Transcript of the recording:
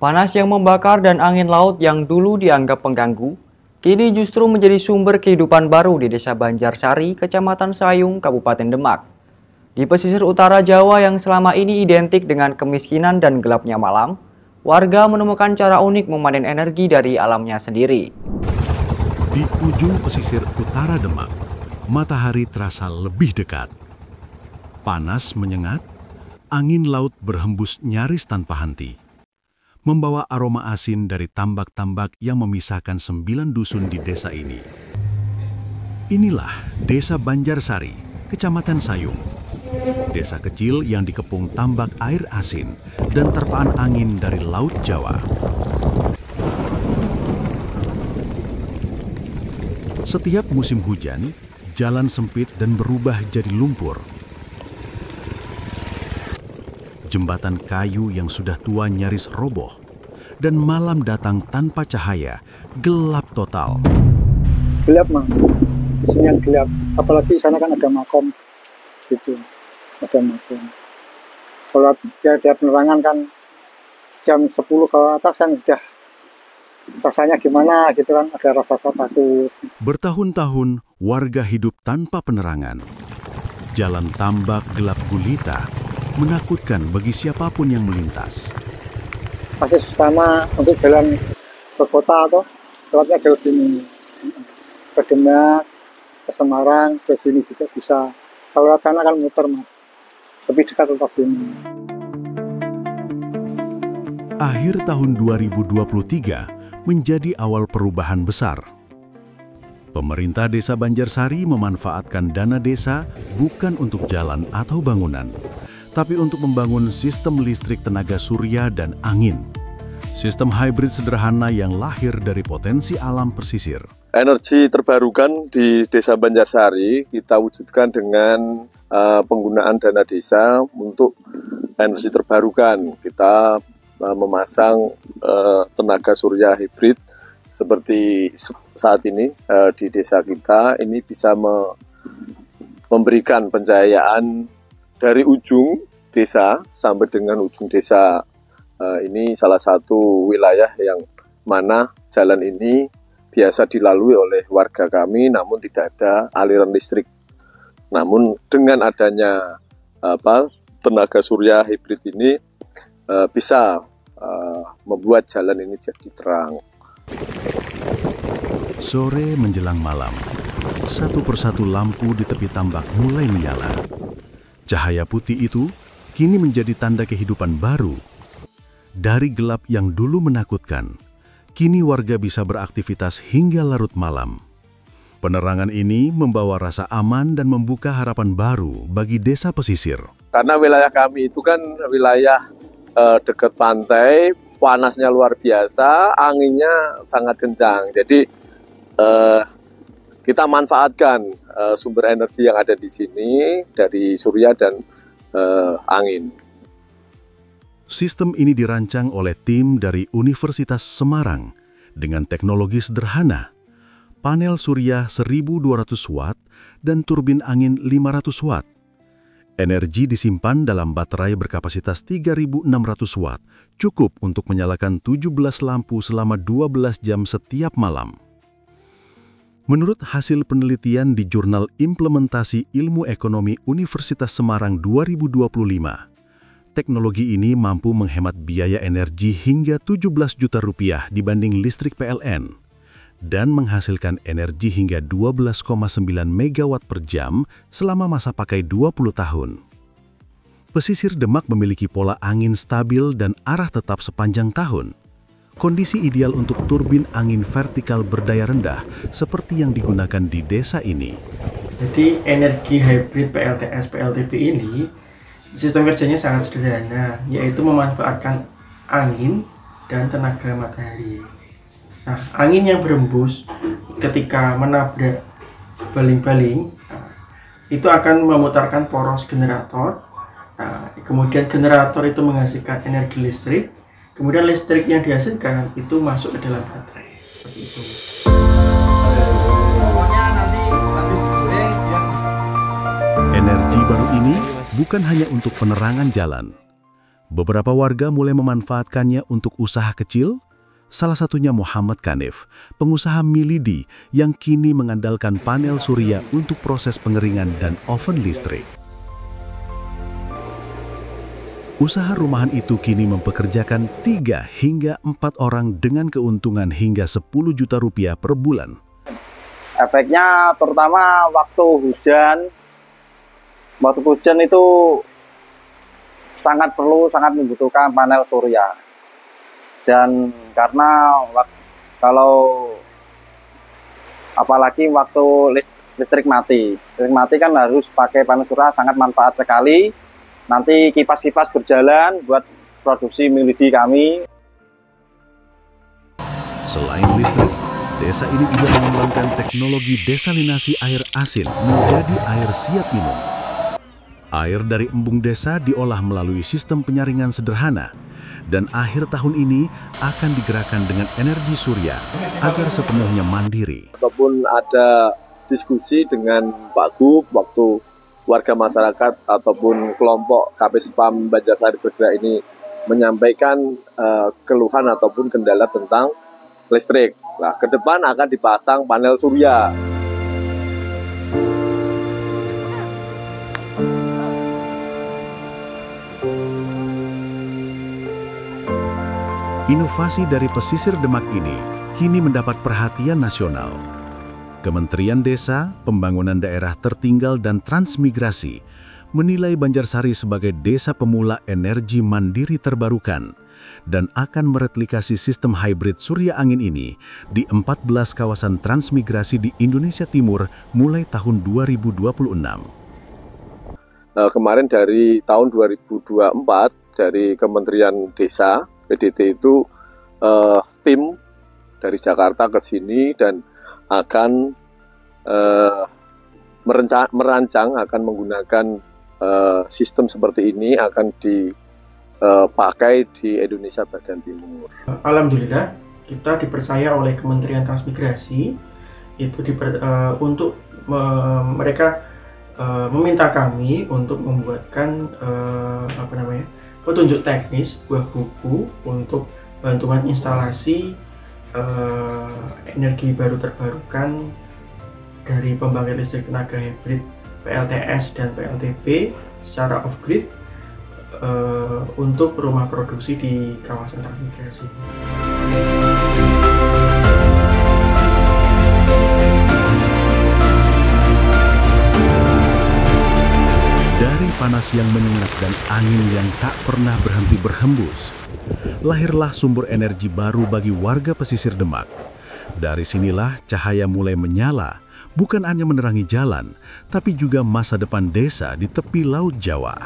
Panas yang membakar dan angin laut yang dulu dianggap pengganggu, kini justru menjadi sumber kehidupan baru di Desa Banjarsari, Kecamatan Sayung, Kabupaten Demak. Di pesisir utara Jawa yang selama ini identik dengan kemiskinan dan gelapnya malam, warga menemukan cara unik memanen energi dari alamnya sendiri. Di ujung pesisir utara Demak, matahari terasa lebih dekat. Panas menyengat, angin laut berhembus nyaris tanpa henti, membawa aroma asin dari tambak-tambak yang memisahkan 9 dusun di desa ini. Inilah Desa Banjarsari, Kecamatan Sayung. Desa kecil yang dikepung tambak air asin dan terpaan angin dari Laut Jawa. Setiap musim hujan, jalan sempit dan berubah jadi lumpur. Jembatan kayu yang sudah tua nyaris roboh, dan malam datang tanpa cahaya, gelap total. Gelap mas, di sini yang gelap. Apalagi sana kan ada makom, gitu, ada makom. Kalau ada penerangan kan jam 10 ke atas kan sudah rasanya gimana gitu kan, ada rasa takut. Bertahun-tahun warga hidup tanpa penerangan. Jalan tambak gelap gulita menakutkan bagi siapapun yang melintas. Masih sama untuk jalan ke kota atau lewatnya ke sini, ke Demak, ke Semarang, ke sini juga bisa. Kalau lewat sana kan muter mas, lebih dekat ke sini. Akhir tahun 2023 menjadi awal perubahan besar. Pemerintah Desa Banjarsari memanfaatkan dana desa bukan untuk jalan atau bangunan, tapi untuk membangun sistem listrik tenaga surya dan angin. Sistem hybrid sederhana yang lahir dari potensi alam pesisir. Energi terbarukan di Desa Banjarsari kita wujudkan dengan penggunaan dana desa untuk energi terbarukan. Kita memasang tenaga surya hybrid seperti saat ini di desa kita. Ini bisa memberikan pencahayaan dari ujung desa sampai dengan ujung desa. Ini salah satu wilayah yang mana jalan ini biasa dilalui oleh warga kami, namun tidak ada aliran listrik. Namun dengan adanya tenaga surya hybrid ini bisa membuat jalan ini jadi terang. Sore menjelang malam, satu persatu lampu di tepi tambak mulai menyala. Cahaya putih itu kini menjadi tanda kehidupan baru. Dari gelap yang dulu menakutkan, kini warga bisa beraktivitas hingga larut malam. Penerangan ini membawa rasa aman dan membuka harapan baru bagi desa pesisir. Karena wilayah kami itu kan wilayah dekat pantai, panasnya luar biasa, anginnya sangat kencang. Jadi kita manfaatkan sumber energi yang ada di sini dari surya dan angin. Sistem ini dirancang oleh tim dari Universitas Semarang dengan teknologi sederhana. Panel surya 1200 watt dan turbin angin 500 watt. Energi disimpan dalam baterai berkapasitas 3600 watt, cukup untuk menyalakan 17 lampu selama 12 jam setiap malam. Menurut hasil penelitian di Jurnal Implementasi Ilmu Ekonomi Universitas Semarang 2025, teknologi ini mampu menghemat biaya energi hingga 17 juta rupiah dibanding listrik PLN dan menghasilkan energi hingga 12,9 megawatt per jam selama masa pakai 20 tahun. Pesisir Demak memiliki pola angin stabil dan arah tetap sepanjang tahun. Kondisi ideal untuk turbin angin vertikal berdaya rendah seperti yang digunakan di desa ini. Jadi energi hybrid PLTS-PLTB ini sistem kerjanya sangat sederhana, yaitu memanfaatkan angin dan tenaga matahari. Nah, angin yang berembus ketika menabrak baling-baling, itu akan memutarkan poros generator. Nah, kemudian generator itu menghasilkan energi listrik. Kemudian listrik yang dihasilkan itu masuk ke dalam baterai. Seperti itu. Energi baru ini bukan hanya untuk penerangan jalan. Beberapa warga mulai memanfaatkannya untuk usaha kecil, salah satunya Muhammad Kanif, pengusaha milidi yang kini mengandalkan panel surya untuk proses pengeringan dan oven listrik. Usaha rumahan itu kini mempekerjakan 3 hingga 4 orang dengan keuntungan hingga 10 juta rupiah per bulan. Efeknya terutama waktu hujan itu sangat membutuhkan panel surya. Dan karena apalagi waktu listrik mati kan harus pakai panel surya, sangat manfaat sekali. Nanti kipas-kipas berjalan buat produksi milidi kami. Selain listrik, desa ini juga mengembangkan teknologi desalinasi air asin menjadi air siap minum. Air dari embung desa diolah melalui sistem penyaringan sederhana, dan akhir tahun ini akan digerakkan dengan energi surya agar sepenuhnya mandiri. Ataupun ada diskusi dengan Pak Gub waktu warga masyarakat ataupun kelompok KP-SPAM Banjarsari Bergerak ini menyampaikan keluhan ataupun kendala tentang listrik. Nah, ke depan akan dipasang panel surya. Inovasi dari pesisir Demak ini kini mendapat perhatian nasional. Kementerian Desa, Pembangunan Daerah Tertinggal dan Transmigrasi menilai Banjarsari sebagai desa pemula energi mandiri terbarukan dan akan mereplikasi sistem hybrid surya angin ini di 14 kawasan transmigrasi di Indonesia Timur mulai tahun 2026. Kemarin dari tahun 2024 dari Kementerian Desa, PDT itu tim dari Jakarta ke sini dan akan merancang akan menggunakan sistem seperti ini akan dipakai di Indonesia bagian timur. Alhamdulillah kita dipercaya oleh Kementerian Transmigrasi itu untuk mereka meminta kami untuk membuatkan petunjuk teknis buah buku untuk bantuan instalasi energi baru terbarukan dari pembangkit listrik tenaga hibrid PLTS dan PLTP secara off-grid untuk rumah produksi di kawasan transmigrasi. Dari panas yang menyengat dan angin yang tak pernah berhenti berhembus, lahirlah sumber energi baru bagi warga pesisir Demak. Dari sinilah cahaya mulai menyala, bukan hanya menerangi jalan, tapi juga masa depan desa di tepi Laut Jawa.